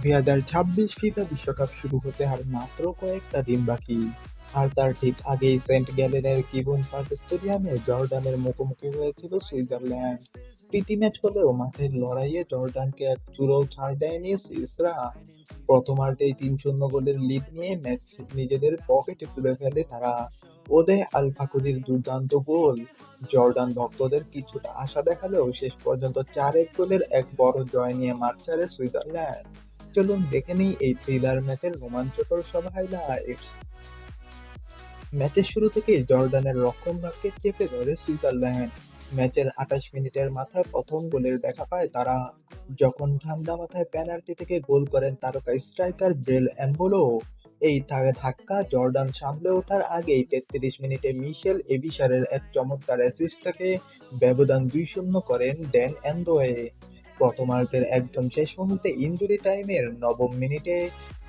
2026 FIFA বিশ্বকাপ শুরু হতে আর মাত্র কয়েকটা দিন বাকি। আর তার ঠিক আগেই সেন্ট গ্যালেনের কিবন পার্ক স্টেডিয়ামে জর্ডানের মুখোমুখি হয়েছিল সুইজারল্যান্ড। প্রীতি ম্যাচ হলেও মাঠের লড়াইয়ে জর্ডানকে এক চুলোও ছাড় দেয়নি সুইসরা। প্রথমার্ধেই 3-0 গোলের লিড নিয়ে ম্যাচ নিজেদের পকেটে তুলে ফেলে তারা। ওদে আল ফাকুরির দুর্দান্ত গোল জর্ডান ভক্তদের কিছুটা আশা দেখালেও শেষ পর্যন্ত 4-1 গোলের এক বড় জয় নিয়ে মাঠ ছাড়ে সুইজারল্যান্ড। চলুন দেখে নিই এই থ্রিলার ম্যাচের রোমাঞ্চকর সব হাইলাইটস। ম্যাচের শুরু থেকেই জর্ডানের রক্ষণভাগকে চেপে ধরে সুইজারল্যান্ড। ম্যাচের 28 মিনিটের মাথায় প্রথম গোলের দেখা পায় তারা, যখন ঠান্ডা মাথায় পেনাল্টি থেকে গোল করেন তারকা স্ট্রাইকার ব্রেল অ্যাম্বোলো। এই ধাক্কা জর্ডান সামলে ওঠার আগেই 33 মিনিটে মিশেল এবিসারের এক চমৎকার অ্যাসিস্ট থেকে ব্যবধান 2-0 করেন ড্যান অ্যান্ডোয়ে। প্রথমার্ধের একদম শেষ মুহূর্তে ইনজুরি টাইমের নবম মিনিটে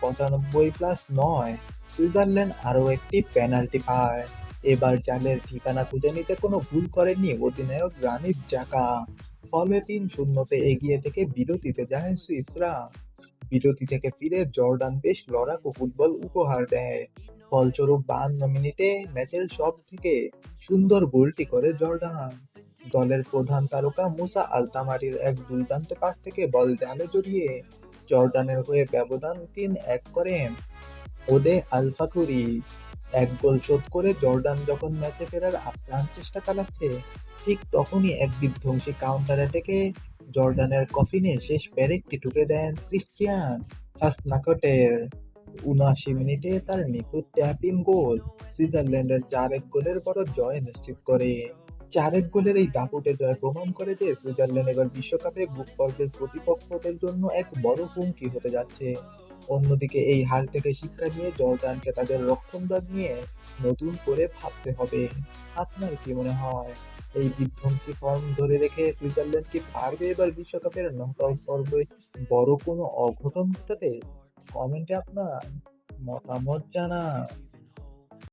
95+9 সুইজারল্যান্ড আরও একটি পেনাল্টি পায়। এবার জালের ঠিকানা খুঁজে নিতে কোনো ভুল করেননি অধিনায়ক গ্রানিট জাকা। ফলে 3-0 এগিয়ে থেকে বিরতিতে যায় সুইসরা। বিরতি থেকে ফিরে জর্ডান বেশ লড়াকু ফুটবল উপহার দেয়। ফলস্বরূপ 52 মিনিটে ম্যাচের সব থেকে সুন্দর গোলটি করে জর্ডান। দলের প্রধান তারকা মুসা আলতামারির এক দুর্দান্ত পাস থেকে বল জালে জড়িয়ে জর্ডানের হয়ে ব্যবধান 3-1 করেন ওদে আল ফাকুরি। এক গোল শোধ করে জর্ডান যখন ম্যাচে ফেরার আপ্রাণ চেষ্টা চালাচ্ছে, ঠিক তখনই এক বিধ্বংসী কাউন্টার অ্যাটাকে জর্ডানের কফিনে শেষ পেরেকটি ঠুকে দেন ক্রিশ্চিয়ান ফাসনাকটের। ৭৯ মিনিটে তার নিখুঁত ট্যাপ ইন গোল সুইজারল্যান্ডের 4-1 গোলের বড় জয় নিশ্চিত করে। 4-1 গোলের এই দাপুটে জয় প্রমাণ করে যে সুইজারল্যান্ড এবার বিশ্বকাপে গ্রুপ পর্বের প্রতিপক্ষদের জন্য এক বড় হুমকি হতে যাচ্ছে। অন্যদিকে এই হার থেকে শিক্ষা নিয়ে জর্ডানকে তাদের রক্ষণভাগ নিয়ে নতুন করে ভাবতে হবে। আপনার কি মনে হয়, এই বিধ্বংসী ফর্ম ধরে রেখে সুইজারল্যান্ড কি পারবে এবার বিশ্বকাপের নকআউট পর্বে বড় কোনো অঘটন ঘটাতে? কমেন্টে আপনার মতামত জানান।